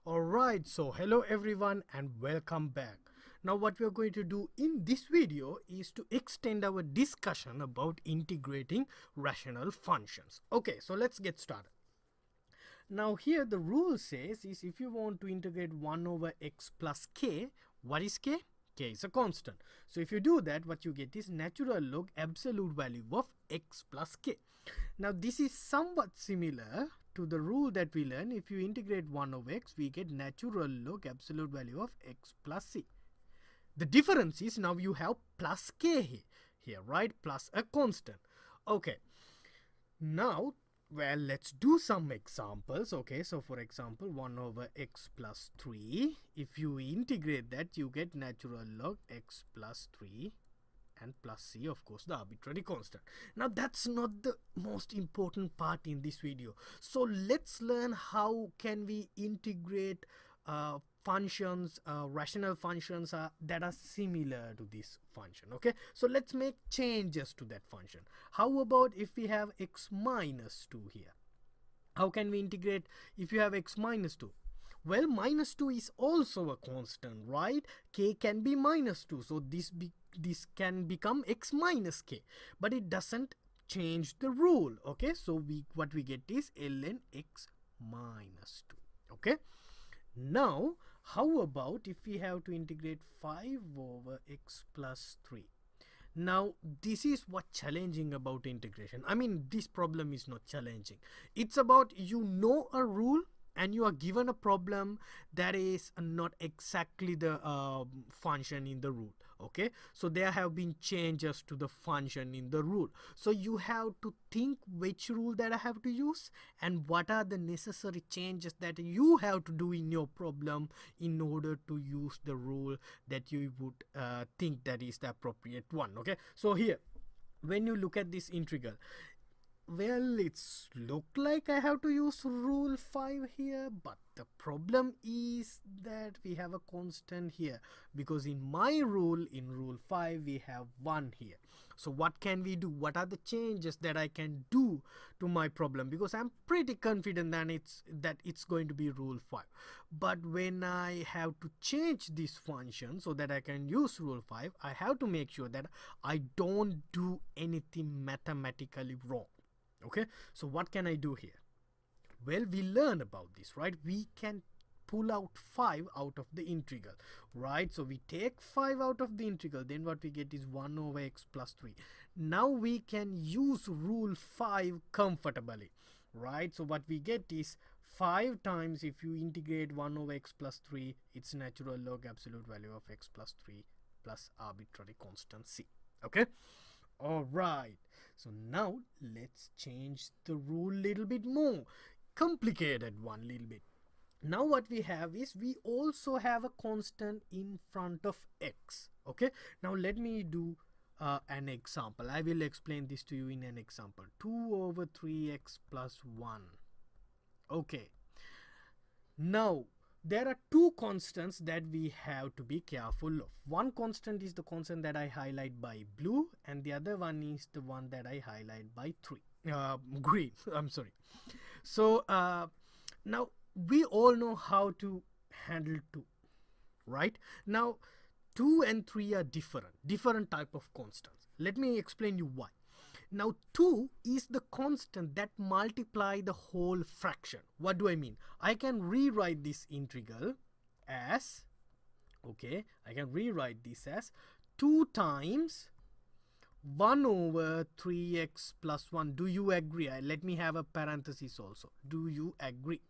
Alright, so hello everyone and welcome back. Now what we are going to do in this video is to extend our discussion about integrating rational functions. Okay, so let's get started. Now here the rule says is if you want to integrate 1 over x plus k, what is k? K is a constant. So if you do that, what you get is natural log absolute value of x plus k. Now this is somewhat similar to the rule that we learned. If you integrate 1 over x, we get natural log absolute value of x plus c. The difference is now you have plus k here, right? Plus a constant. Okay. Now, well, let's do some examples. Okay, so for example, 1 over x plus 3. If you integrate that, you get natural log x plus 3 and plus c, of course, the arbitrary constant. Now that's not the most important part in this video. So let's learn how can we integrate functions, rational functions that are similar to this function. Okay, so let's make changes to that function. How about if we have x minus 2 here? How can we integrate if you have x minus 2? Well, minus 2 is also a constant, right? K can be minus 2, so this can become x minus k, but it doesn't change the rule. Okay, so what we get is ln x minus 2. Okay, now how about if we have to integrate 5 over x plus 3? Now this is what challenging about integration. I mean, this problem is not challenging. It's about you know a rule and you are given a problem that is not exactly the function in the rule. Okay, so there have been changes to the function in the rule, so you have to think which rule that I have to use and what are the necessary changes that you have to do in your problem in order to use the rule that you would think that is the appropriate one. Okay, so here when you look at this integral, well, it's look like I have to use rule 5 here, but the problem is that we have a constant here, because in my rule, in rule 5, we have 1 here. So what can we do? What are the changes that I can do to my problem? Because I'm pretty confident that it's going to be rule 5. But when I have to change this function so that I can use rule 5, I have to make sure that I don't do anything mathematically wrong. Okay, so what can I do here? Well, we learn about this, right? We can pull out 5 out of the integral, right? So we take 5 out of the integral, then what we get is 1 over x plus 3. Now we can use rule 5 comfortably, right? So what we get is 5 times, if you integrate 1 over x plus 3, it's natural log absolute value of x plus 3 plus arbitrary constant c. Okay, alright, so now let's change the rule a little bit more, complicated one little bit. Now what we have is we also have a constant in front of x. Okay, now let me do an example. I will explain this to you in an example. 2 over 3x plus 1. Okay, now there are two constants that we have to be careful of. One constant is the constant that I highlight by blue, and the other one is the one that I highlight by green. I'm sorry. So now we all know how to handle 2, right? Now 2 and 3 are different type of constants. Let me explain you why. Now 2 is the constant that multiply the whole fraction. What do I mean? I can rewrite this integral as, okay, I can rewrite this as 2 times 1 over 3x plus 1. Do you agree? Let me have a parenthesis also. Do you agree?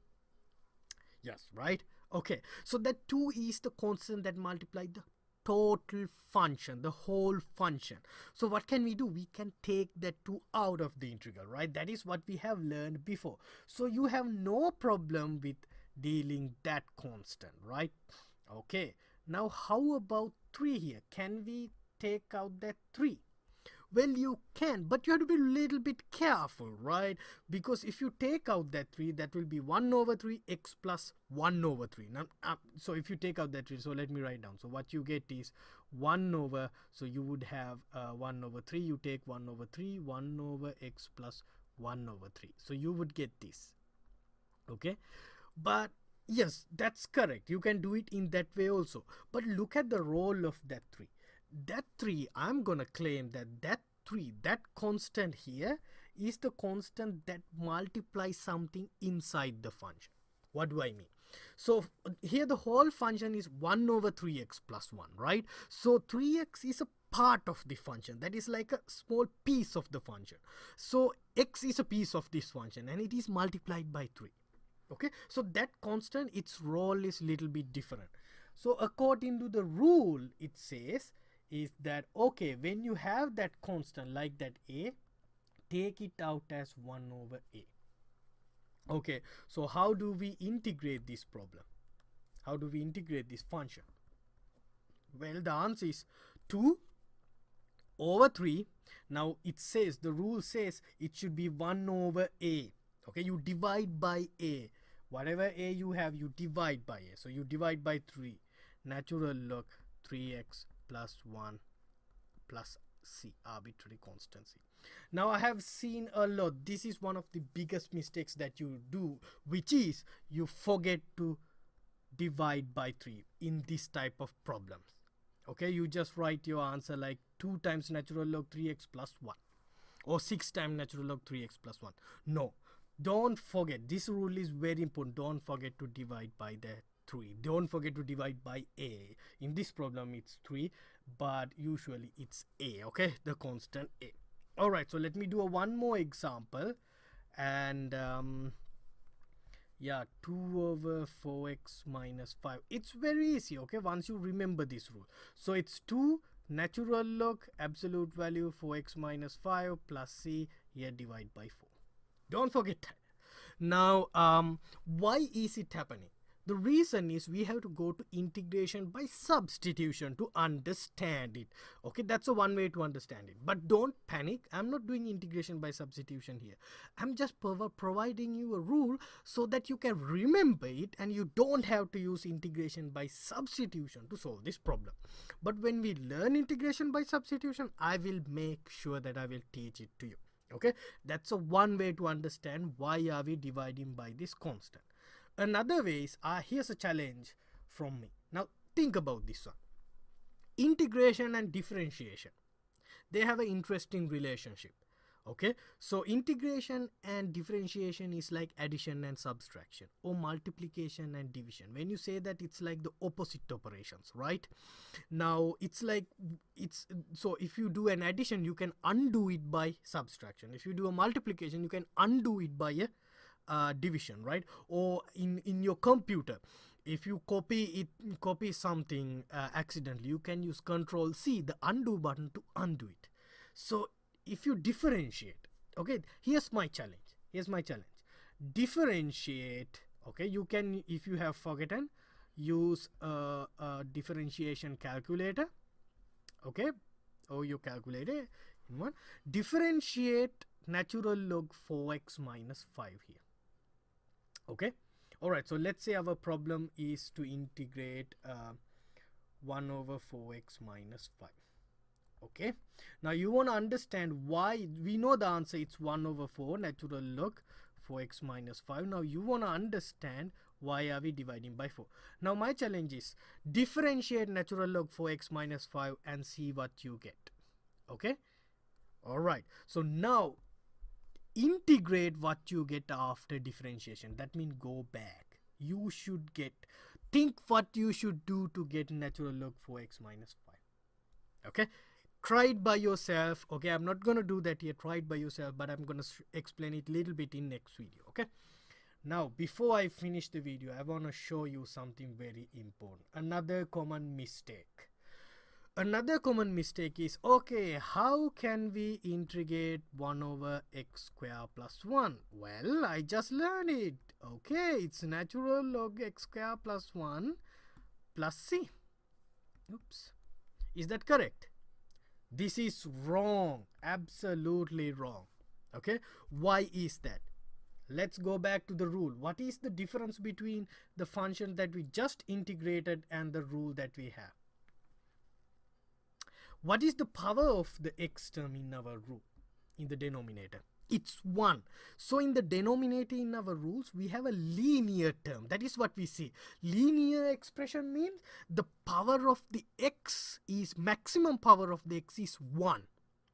Yes, right? Okay, so that 2 is the constant that multiply the total function, the whole function. So what can we do? We can take that 2 out of the integral, right? That is what we have learned before. So you have no problem with dealing that constant, right? Okay, now how about 3 here? Can we take out that 3? Well, you can, but you have to be a little bit careful, right? Because if you take out that 3, that will be 1 over 3 x plus 1 over 3. Now, so if you take out that 3, so let me write down. So what you get is 1 over, so you would have 1 over 3, you take 1 over 3, 1 over x plus 1 over 3. So you would get this. Okay, but Yes, that's correct. You can do it in that way also. But look at the role of that 3. That 3, I'm gonna claim that that 3, that constant here, is the constant that multiplies something inside the function. What do I mean? So here the whole function is 1 over 3x plus 1, right? So 3x is a part of the function, that is like a small piece of the function. So x is a piece of this function and it is multiplied by 3. Okay, so that constant, its role is little bit different. So according to the rule, it says is that, okay, when you have that constant like that a, take it out as 1 over a. Okay, so how do we integrate this problem? How do we integrate this function? Well, the answer is 2 over 3. Now it says, the rule says it should be 1 over a. Okay, you divide by a. Whatever a you have, you divide by a. So you divide by 3. Natural log 3x plus 1 plus c, arbitrary constant c. Now I have seen a lot. This is one of the biggest mistakes that you do, which is you forget to divide by 3 in this type of problems. Okay, you just write your answer like 2 times natural log 3x plus 1 or 6 times natural log 3x plus 1. No, don't forget, this rule is very important. Don't forget to divide by the 3. Don't forget to divide by a. In this problem it's 3, but usually it's a. Okay, the constant a. All right, so let me do one more example. And yeah, 2 over 4x minus 5. It's very easy, okay, once you remember this rule. So it's 2 natural log absolute value 4x minus 5 plus c, here divide by 4. Don't forget that. Now why is it happening? The reason is we have to go to integration by substitution to understand it. Okay, that's a one way to understand it. But don't panic. I'm not doing integration by substitution here. I'm just providing you a rule so that you can remember it and you don't have to use integration by substitution to solve this problem. But when we learn integration by substitution, I will make sure that I will teach it to you. Okay, that's a one way to understand why are we dividing by this constant. Another way is, here's a challenge from me. Now think about this one. Integration and differentiation, they have an interesting relationship. Okay, so integration and differentiation is like addition and subtraction, or multiplication and division. When you say that, it's like the opposite operations, right? Now it's like, it's so if you do an addition, you can undo it by subtraction. If you do a multiplication, you can undo it by a division, right? Or in your computer, if you copy something accidentally, you can use Control C, the undo button, to undo it. So if you differentiate, okay, here's my challenge. Differentiate, okay, you can, if you have forgotten, use a differentiation calculator, okay, or your calculator in one. Differentiate natural log 4x minus 5 here. Okay, all right, so let's say our problem is to integrate 1 over 4x minus 5. Okay, now you want to understand why. We know the answer, it's 1 over 4 natural log 4x minus 5. Now you want to understand why are we dividing by 4. Now my challenge is differentiate natural log 4x minus 5 and see what you get. Okay, all right, so now integrate what you get after differentiation. That means go back. You should think what you should do to get natural log 4x minus 5. Okay, try it by yourself. Okay, I'm not gonna do that here. Try it by yourself, but I'm gonna explain it a little bit in next video. Okay, now before I finish the video, I want to show you something very important. Another common mistake is, okay, how can we integrate 1 over x square plus 1? Well, I just learned it. Okay, it's natural log x square plus 1 plus c. Oops, is that correct? This is wrong, absolutely wrong. Okay, why is that? Let's go back to the rule. What is the difference between the function that we just integrated and the rule that we have? What is the power of the x term in our rule, in the denominator? it's 1. So in the denominator in our rules, we have a linear term. That is what we see. Linear expression means the power of the x is, maximum power of the x is 1.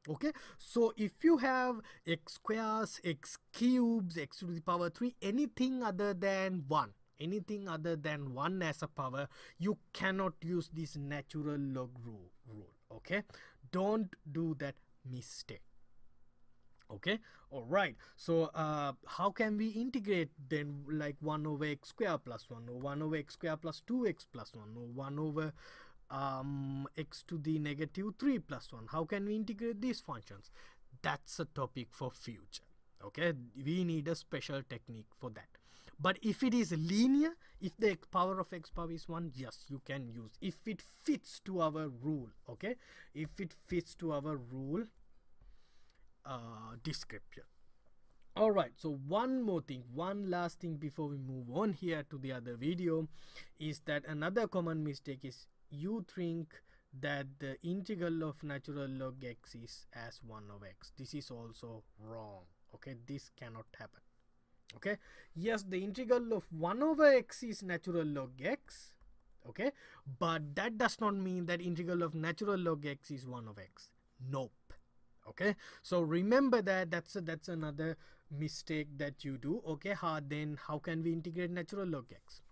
Okay, so if you have x squares, x cubes, x to the power 3, anything other than 1, anything other than 1 as a power, you cannot use this natural log rule. Okay, don't do that mistake. Okay, all right. So how can we integrate then, like 1 over x square plus 1, or 1 over x square plus 2x plus 1, or 1 over x to the negative 3 plus 1? How can we integrate these functions? That's a topic for future. Okay, we need a special technique for that. But if it is linear, if the power of x power is 1, yes, you can use, if it fits to our rule. Okay, if it fits to our rule description. All right, so one more thing, one last thing before we move on here to the other video, is that another common mistake is you think that the integral of natural log x is as 1 over x. This is also wrong. Okay, this cannot happen. Okay, yes, the integral of 1 over x is natural log x. Okay, but that does not mean that integral of natural log x is 1 over x. Nope. Okay, so remember that. That's another mistake that you do. Okay, then how can we integrate natural log x?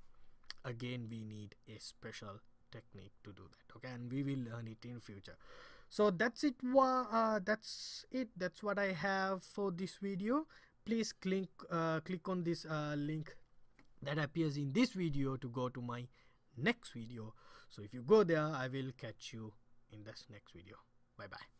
Again, we need a special technique to do that. Okay, and we will learn it in future. So that's it. That's what I have for this video. Please click on this link that appears in this video to go to my next video. So if you go there, I will catch you in this next video. Bye bye.